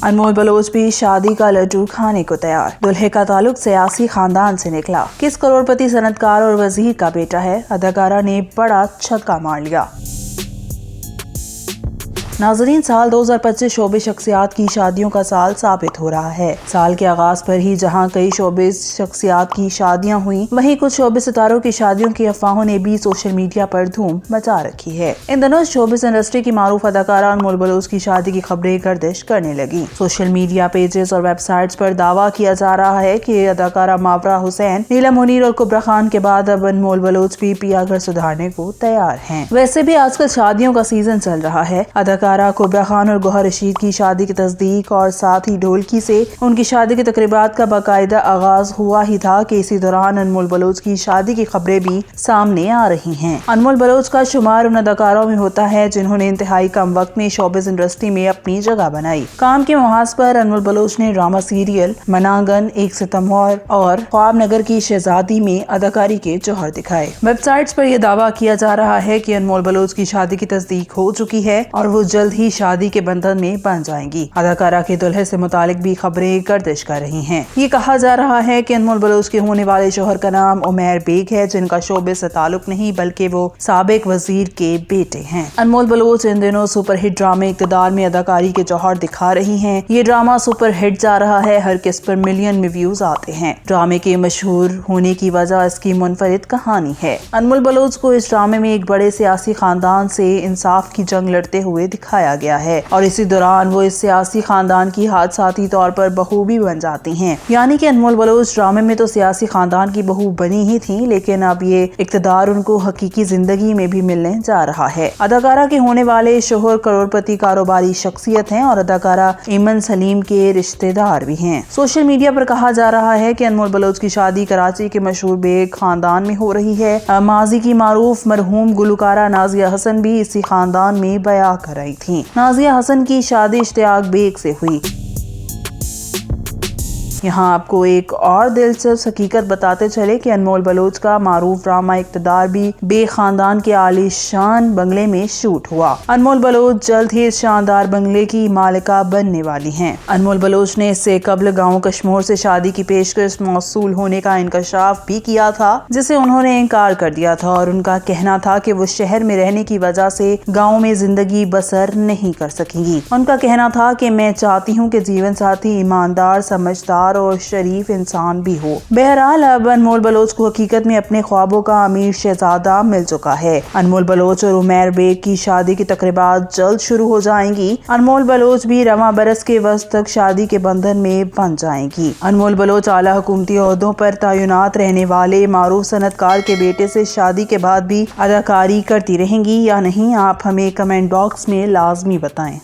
अनमोल Bloch भी शादी का लड्डू खाने को तैयार। दूल्हे का ताल्लुक सियासी खानदान से निकला। किस करोड़पति सनतकार और वजीर का बेटा है? अदाकारा ने बड़ा छक्का मार लिया। नाज़रीन, साल 2025 शोबे शख्सियात की शादियों का साल साबित हो रहा है। साल के आगाज पर ही जहां कई शोबे शख्सियात की शादियां हुई, वहीं कुछ शोबे सितारों की शादियों की अफवाहों ने भी सोशल मीडिया पर धूम मचा रखी है। इन दिनों शोबिस इंडस्ट्री की मारूफ अदाकारा अनमोल बलोच की शादी की खबरें गर्दिश करने लगी। सोशल मीडिया पेजेस और वेबसाइट्स पर दावा किया जा रहा है कि अदाकारा मावरा हुसैन, नीलम मुनीर और कुबरा खान के बाद अब अनमोल बलोच भी पिया घर सुधारने को तैयार हैं। वैसे भी आजकल शादियों का सीजन चल रहा है। अदाकारा कुबरा खान और गौहर रशीद की शादी की तस्दीक और साथ ही ढोलकी से उनकी शादी की तकरीबात का बाकायदा आगाज हुआ ही था कि इसी दौरान अनमोल बलोच की शादी की खबरें भी सामने आ रही हैं। अनमोल बलोच का शुमार उन अदाकारों में होता है जिन्होंने इंतहाई कम वक्त में शोबिस इंडस्ट्री में अपनी जगह बनाई। काम के मुहाज पर अनमोल बलोच ने ड्रामा सीरियल मनांगन, एक सितम्बर और ख्वाब नगर की शहजादी में अदाकारी के जौहर दिखाए। वेबसाइट्स पर यह दावा किया जा रहा है कि अनमोल बलोच की शादी की तस्दीक हो चुकी है और वो जल्द ही शादी के बंधन में बन जाएंगी। अदाकारा के दुल्हे से मुतालिक भी खबरें गर्दिश कर रही हैं। ये कहा जा रहा है कि अनमोल बलोच के होने वाले शौहर का नाम उमैर बेग है, जिनका शोबे से ताल्लुक नहीं बल्कि वो साबिक वजीर के बेटे हैं। अनमोल बलोच इन दिनों सुपरहिट ड्रामे इक़्तिदार में अदाकारी के जौहर दिखा रही हैं। ये ड्रामा सुपरहिट जा रहा है, हर किस्त पर मिलियन में व्यूज आते हैं। ड्रामे के मशहूर होने की वजह इसकी मुनफरिद कहानी है। अनमोल बलोच को इस ड्रामे में एक बड़े सियासी खानदान से इंसाफ की जंग लड़ते हुए दिखाया गया है और इसी दौरान वो इस सियासी खानदान की हादसाती तौर पर बहू भी बन जाती हैं। यानी कि अनमोल बलोच ड्रामे में तो सियासी खानदान की बहू बनी ही थी, लेकिन अब ये इक़्तिदार उनको हकीकी जिंदगी में भी मिलने जा रहा है। अदाकारा के होने वाले शोहर करोड़पति कारोबारी शख्सियत हैं और अदाकारा इमन सलीम के रिश्तेदार भी हैं। सोशल मीडिया पर कहा जा रहा है कि अनमोल बलोच की शादी कराची के मशहूर बेग खानदान में हो रही है। माजी की मारूफ मरहूम गुलकारा नाजिया हसन भी इसी खानदान में बयां कर रही थी। नाजिया हसन की शादी इश्तियाक बेग से हुई। यहाँ आपको एक और दिलचस्प हकीकत बताते चले कि अनमोल बलोच का मारूफ ड्रामा इक़्तिदार भी बेग खानदान के आलीशान बंगले में शूट हुआ। अनमोल बलोच जल्द ही इस शानदार बंगले की मालिका बनने वाली हैं। अनमोल बलोच ने इससे कबल गाँव कश्मोर से शादी की पेशकश मौसूल होने का इंकशाफ भी किया था, जिसे उन्होंने इनकार कर दिया था और उनका कहना था कि वो शहर में रहने की वजह से गाँव में जिंदगी बसर नहीं कर सकेंगी। उनका कहना था कि मैं चाहती हूँ कि जीवन साथी ईमानदार, समझदार और शरीफ इंसान भी हो। बहरहाल अब अनमोल बलोच को हकीकत में अपने ख्वाबों का अमीर शहजादा मिल चुका है। अनमोल बलोच और उमैर बेग की शादी की तकरीबात जल्द शुरू हो जाएंगी। अनमोल बलोच भी रवां बरस के वक्त तक शादी के बंधन में बन जाएंगी। अनमोल बलोच आला हुकूमती ओहदों पर तैनात रहने वाले मारूफ सनतकार के बेटे से शादी के बाद भी अदाकारी करती रहेंगी या नहीं, आप हमें कमेंट बॉक्स में लाजमी बताएं।